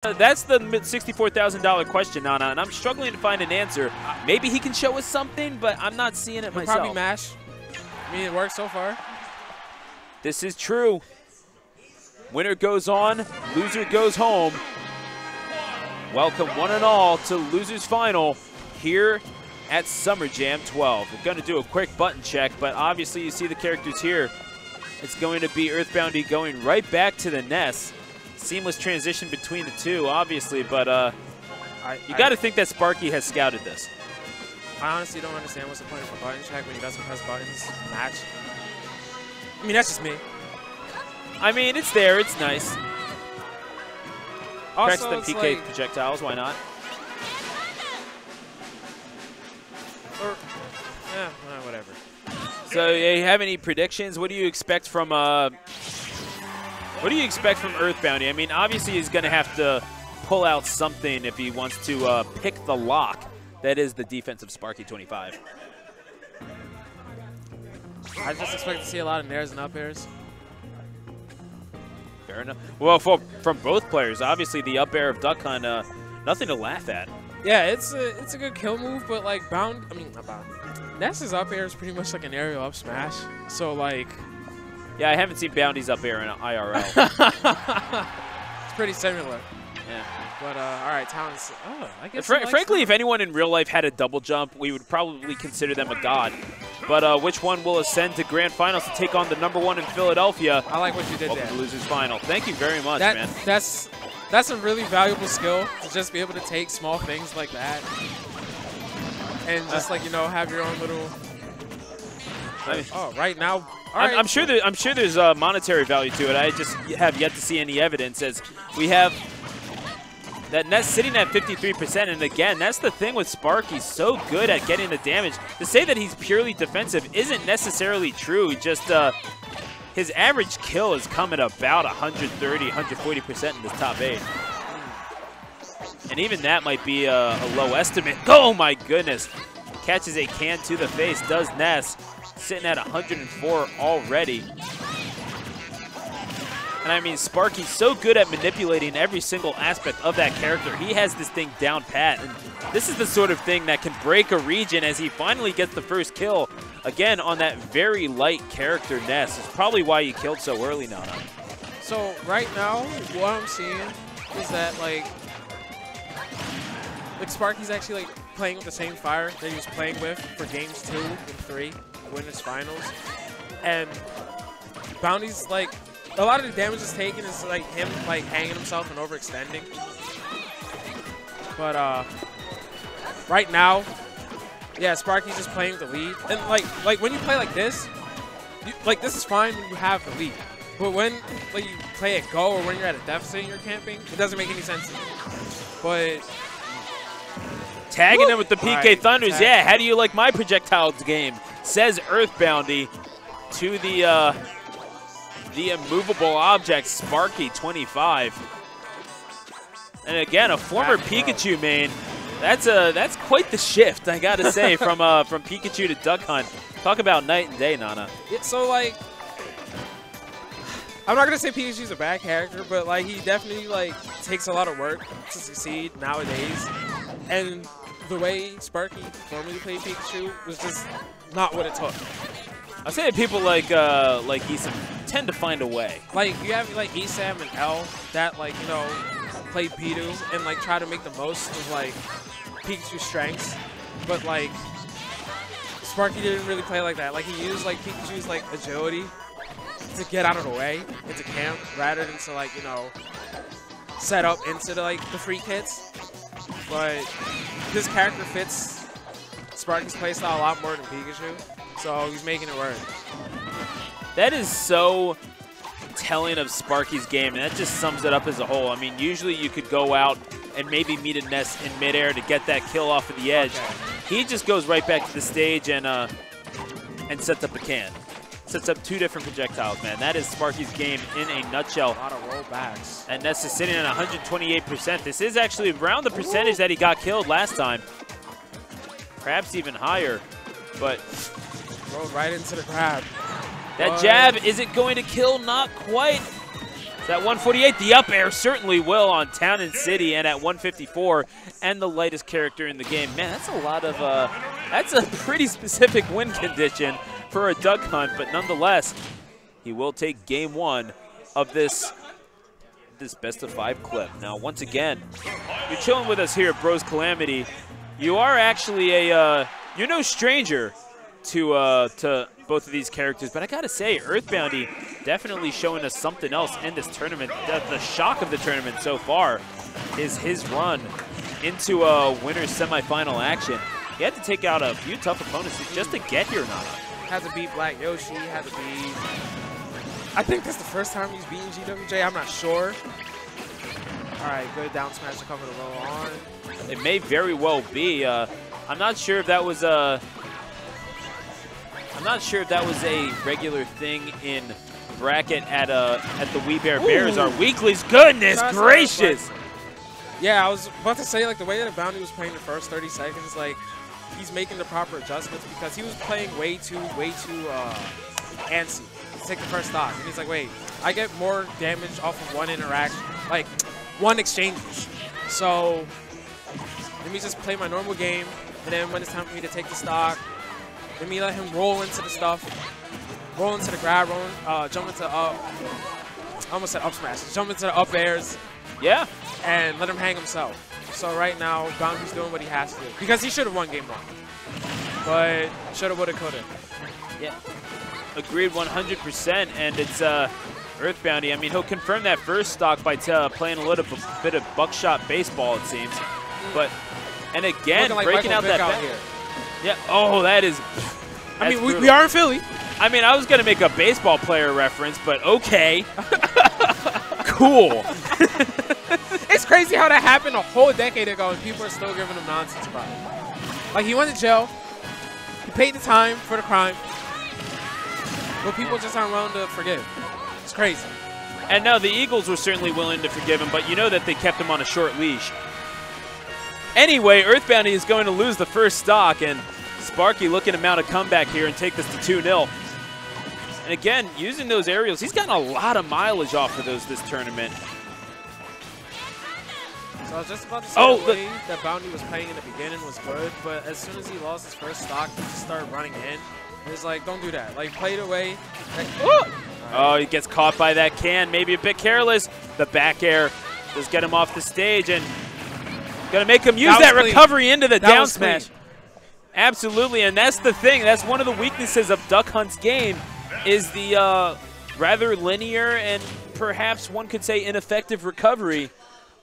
That's the $64,000 question, Nana, and I'm struggling to find an answer. Maybe he can show us something, but I'm not seeing it myself. Probably mash. I mean, it works so far. This is true. Winner goes on, loser goes home. Welcome one and all to Losers Final here at Summer Jam 12. We're going to do a quick button check, but obviously you see the characters here. It's going to be Earthboundy going right back to the nest. Seamless transition between the two, obviously, but you got to think that Sparky has scouted this. I honestly don't understand what's the point of a button check when he doesn't press buttons match. I mean, that's just me. I mean, it's there. It's nice. Press Also, the PK like projectiles. Why not? Or, yeah, whatever. So, you have any predictions? What do you expect from Earthboundy? I mean, obviously he's going to have to pull out something if he wants to pick the lock. That is the defensive Sparky 25. I just expect to see a lot of nairs and up airs. Fair enough. Well, from both players, obviously the up air of Duck Hunt, nothing to laugh at. Yeah, it's a good kill move, but like Ness's up air is pretty much like an aerial up smash. So like, yeah, I haven't seen Bounty's up air in IRL. It's pretty similar. Yeah. But all right, Talon's. Oh, I guess. Frankly, if anyone in real life had a double jump, we would probably consider them a god. But which one will ascend to grand finals to take on the #1 in Philadelphia? I like what you did Welcome there. to Losers Final. Thank you very much, man. That's a really valuable skill to just be able to take small things like that and just like have your own little. Oh, right now. Right. I'm sure there's monetary value to it. I just have yet to see any evidence, as we have that net sitting at 53%. And again, that's the thing with Sparky. He's so good at getting the damage. To say that he's purely defensive isn't necessarily true. Just his average kill is coming about 130, 140% in this top 8. And even that might be a low estimate. Oh my goodness. Catches a can to the face, does Ness. Sitting at 104 already. And I mean, Sparky's so good at manipulating every single aspect of that character. He has this thing down pat. And this is the sort of thing that can break a region as he finally gets the first kill. Again, on that very light character, Ness. It's probably why he killed so early now. So right now, what I'm seeing is that like Sparky's actually like playing with the same fire that he was playing with for games 2 and 3, winners finals. And Bounty's like, a lot of the damage is taken is like him like hanging himself and overextending. But right now, yeah, Sparky's just playing with the lead. And like when you play like this is fine when you have the lead. But when like you play at go or when you're at a deficit and you're camping, it doesn't make any sense to me. But tagging him with the PK Thunders. tag. Yeah, how do you like my projectiles game? Says Earthboundy to the immovable object, Sparky 25. And again, a former Pikachu main. That's quite the shift, I gotta say, from Pikachu to Duck Hunt. Talk about night and day, Nana. Yeah, so like, I'm not gonna say Pikachu's a bad character, but like he definitely like takes a lot of work to succeed nowadays. And the way Sparky formerly played Pikachu was just not what it took. I say that people like Isam tend to find a way. Like you have like Isam and L that like play Pidu and like try to make the most of like Pikachu's strengths, but like Sparky didn't really play like that. Like he used like Pikachu's like agility to get out of the way into camp rather than to like set up into the like the free hits. But this character fits Sparky's playstyle a lot more than Pikachu, so he's making it work. That is so telling of Sparky's game, and that just sums it up as a whole. I mean, usually you could go out and maybe meet a Ness in midair to get that kill off of the edge. Okay. He just goes right back to the stage and sets up a can. Sets up 2 different projectiles, man. That is Sparky's game in a nutshell. A lot of rollbacks. And Ness is sitting at 128%. This is actually around the percentage that he got killed last time. Perhaps even higher, but rolled right into the grab. That jab, is it going to kill? Not quite. That 148, the up air certainly will on Town and City, and at 154, and the lightest character in the game. Man, that's a lot of, that's a pretty specific win condition for a duck hunt, but nonetheless, he will take game 1 of this best of 5 clip. Now, once again, you're chilling with us here at Bros Calamity. You are actually a, you're no stranger to both of these characters, but I gotta say, Earthboundy definitely showing us something else in this tournament. The shock of the tournament so far is his run into a winner's semifinal action. He had to take out a few tough opponents just to get here now. Had to beat Black Yoshi, had to beat... I think that's the first time he's beaten GWJ, I'm not sure. Alright, good down smash to cover the low on. It may very well be. I'm not sure if that was a... I'm not sure if that was a regular thing in bracket at the We Bear Bears. Our weeklies. Goodness gracious! Yeah, I was about to say, like, the way that Bounty was playing the first 30 seconds, like, he's making the proper adjustments because he was playing way too antsy to take the first stock. And he's like, wait, I get more damage off of one interaction, like, one exchange. So let me just play my normal game, and then when it's time for me to take the stock, let me let him roll into the stuff, roll into the grab, jump into I almost said up smash, jump into the up airs, yeah, and let him hang himself. So right now, Bounty's doing what he has to do because he should have won game 1, but shoulda, woulda, coulda. Yeah, agreed 100%, and it's Earthboundy. I mean, he'll confirm that first stock by playing a little bit of buckshot baseball, it seems, but and again like breaking Michael out that here. Yeah. Oh, that is. I mean, we are in Philly. I mean, I was gonna make a baseball player reference, but okay. Cool. It's crazy how that happened a whole decade ago, and people are still giving him nonsense about it. Like, he went to jail. He paid the time for the crime. But people just aren't willing to forgive. It's crazy. And no, the Eagles were certainly willing to forgive him, but you know that they kept him on a short leash. Anyway, Earthboundy is going to lose the first stock, and Sparky looking to mount a comeback here and take this to 2-0. And again, using those aerials, he's gotten a lot of mileage off of those this tournament. So I was just about to say the way that Bounty was playing in the beginning was good, but as soon as he lost his first stock, he just started running in. It was like, don't do that. Like, play it away. Like, oh, he gets caught by that can. Maybe a bit careless. The back air does get him off the stage, and gonna make him use that recovery into the down smash. Absolutely, and that's the thing. That's one of the weaknesses of Duck Hunt's game is the rather linear and perhaps one could say ineffective recovery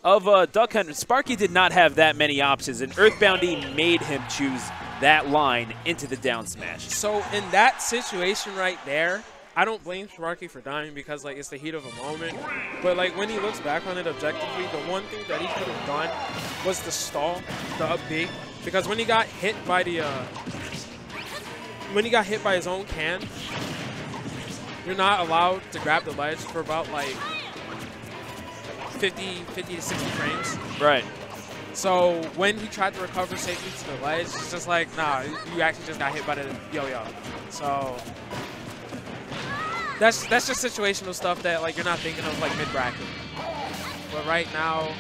of Duck Hunt. Sparky did not have that many options, and Earthboundy made him choose that line into the down smash. So in that situation right there, I don't blame Sparky for dying because, like, it's the heat of a moment. But, like, when he looks back on it objectively, the one thing that he could have done was the stall, the up B. Because when he got hit by the, when he got hit by his own can, you're not allowed to grab the ledge for about, like, 50 to 60 frames. Right. So when he tried to recover safely to the ledge, it's just like, nah, you actually just got hit by the yo-yo. So that's just situational stuff that, like, you're not thinking of, like, mid-bracket. But right now,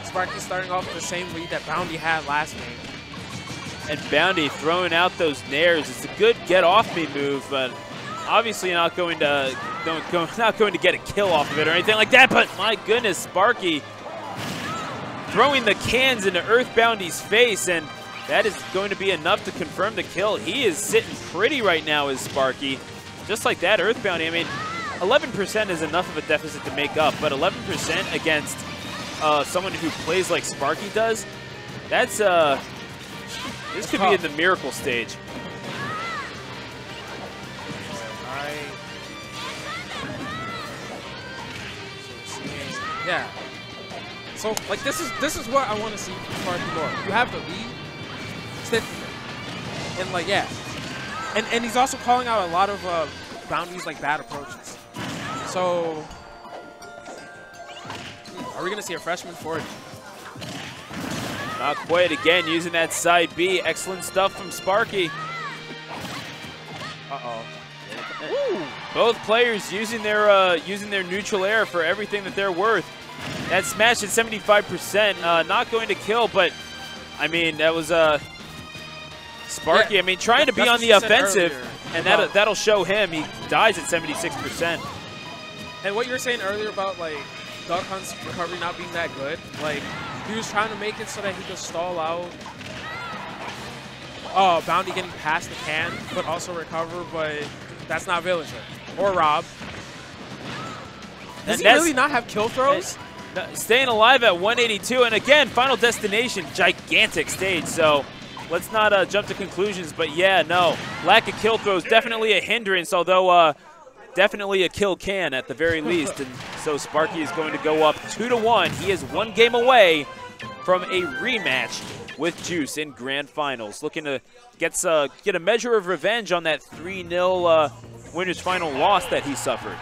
Sparky's starting off with the same lead that Bounty had last game. And Bounty throwing out those nairs. It's a good get-off-me move, but obviously not going to get a kill off of it or anything like that. But my goodness, Sparky throwing the cans into Earthboundy's face, and that is going to be enough to confirm the kill. He is sitting pretty right now as Sparky. Just like that, Earthboundy, I mean, 11% is enough of a deficit to make up, but 11% against someone who plays like Sparky does, that's, this could be in the miracle stage. Yeah. So, like, this is what I want to see from Sparky more. You have the lead, stick with it. And, like, yeah. And he's also calling out a lot of Bounty's, like, bad approaches. So, are we going to see a freshman for it? Not quite. Again, using that side B. Excellent stuff from Sparky. Uh-oh. Both players using their neutral air for everything that they're worth. That smash at 75%, not going to kill, but I mean that was Sparky. Yeah, I mean trying to be on the offensive, and that'll show him. He dies at 76%. And what you were saying earlier about like Duck Hunt's recovery not being that good, like he was trying to make it so that he could stall out. Boundy getting past the can, but also recover, but that's not Villager. Or Rob. Does he really not have kill throws? Staying alive at 182, and again, Final Destination, gigantic stage, so let's not jump to conclusions, but yeah, no. Lack of kill throws, definitely a hindrance, although definitely a kill can at the very least, and so Sparky is going to go up 2-1. He is one game away from a rematch with Juice in Grand Finals, looking to get a measure of revenge on that 3-0 winners final loss that he suffered.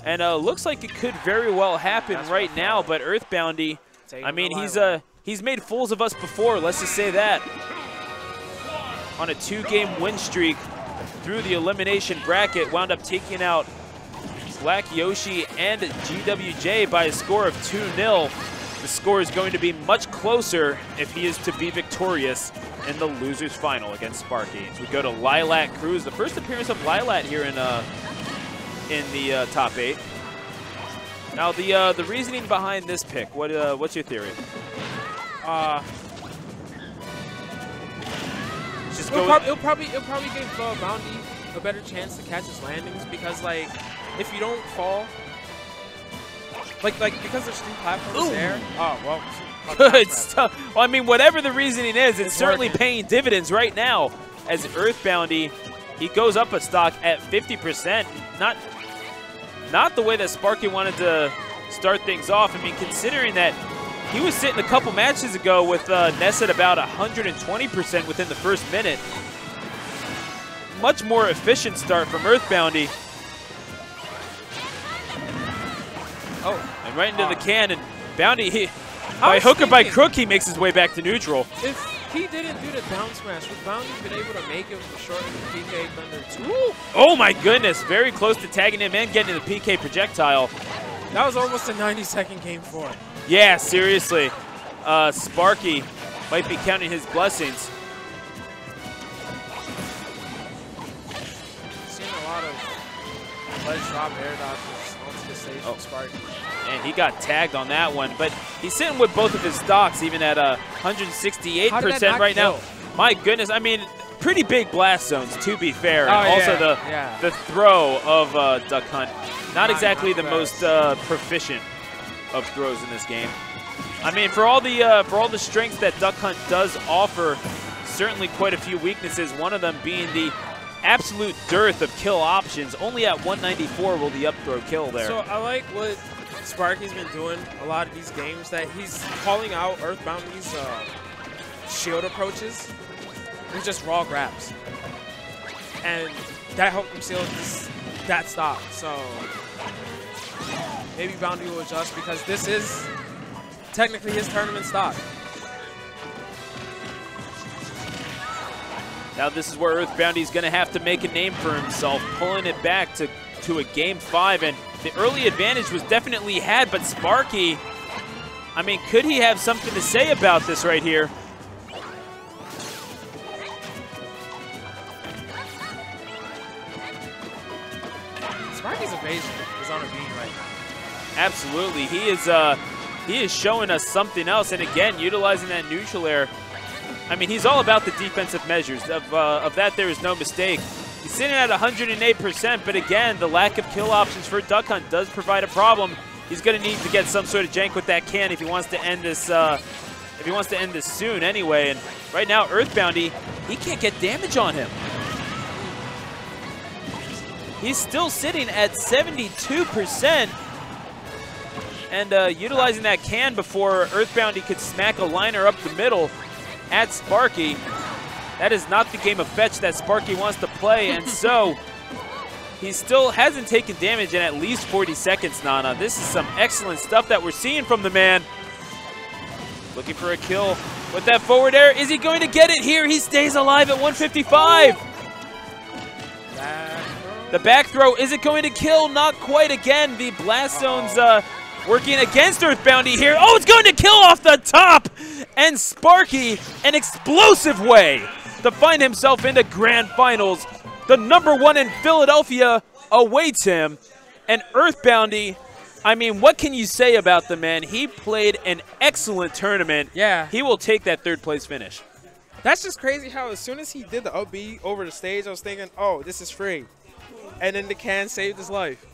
And looks like it could very well happen right now, but Earthboundy, I mean, he's made fools of us before, let's just say that. On a 2-game win streak through the elimination bracket, wound up taking out Black Yoshi and GWJ by a score of 2-0. The score is going to be much closer if he is to be victorious in the losers final against Sparky. So we go to Lilac Cruz, the first appearance of Lilac here in the top 8. Now the reasoning behind this pick, what's your theory? It'll probably give Boundy a better chance to catch his landings, because like if you don't fall, like because there's 3 platforms there. Oh well. Good stuff. Well, I mean, whatever the reasoning is, it's certainly paying dividends right now. As Earthboundy, he goes up a stock at 50%. Not the way that Sparky wanted to start things off. I mean, considering that he was sitting a couple matches ago with Ness at about 120% within the first minute. Much more efficient start from Earthboundy. And right into the can, and Boundy, by hook or by crook, he makes his way back to neutral. If he didn't do the down smash, would Boundy been able to make it with short the PK Thunder 2? Oh my goodness, very close to tagging him and getting the PK projectile. That was almost a 90-second game 4. Yeah, seriously. Sparky might be counting his blessings. Seeing a lot of ledge drop air dodges onto the stage from Sparky. And he got tagged on that one, but he's sitting with both of his stocks even at 168% right now. My goodness, I mean, pretty big blast zones, to be fair. And also the throw of Duck Hunt. Not exactly the most proficient of throws in this game. I mean, for all the strengths that Duck Hunt does offer, certainly quite a few weaknesses. One of them being the absolute dearth of kill options. Only at 194 will the up throw kill there. So I like what Sparky's been doing a lot of these games, that he's calling out Earthboundy's shield approaches with just raw grabs, and that helped him seal that stock. So maybe Boundy will adjust, because this is technically his tournament stock. Now this is where Earthboundy's going to have to make a name for himself, pulling it back to a game 5, and the early advantage was definitely had, but Sparky, I mean, could he have something to say about this right here? Sparky's evasion is on a beat right now. Absolutely, he is showing us something else, and again, utilizing that neutral air. I mean, he's all about the defensive measures. Of that, there is no mistake. He's sitting at 108%, but again, the lack of kill options for Duck Hunt does provide a problem. He's going to need to get some sort of jank with that can if he wants to end this. If he wants to end this soon, anyway. And right now, Earthboundy, he can't get damage on him. He's still sitting at 72%, and utilizing that can before Earthboundy could smack a liner up the middle at Sparky. That is not the game of fetch that Sparky wants to play, and so he still hasn't taken damage in at least 40 seconds, Nana. This is some excellent stuff that we're seeing from the man. Looking for a kill with that forward air. Is he going to get it here? He stays alive at 155. The back throw, is it going to kill? Not quite again. The Blast Zone's working against Earthboundy here. Oh, it's going to kill off the top! And Sparky, an explosive way to find himself into Grand Finals. The #1 in Philadelphia awaits him. And Earthboundy, I mean, what can you say about the man? He played an excellent tournament. Yeah. He will take that 3rd place finish. That's just crazy how as soon as he did the up B over the stage, I was thinking, oh, this is free. And then the can saved his life.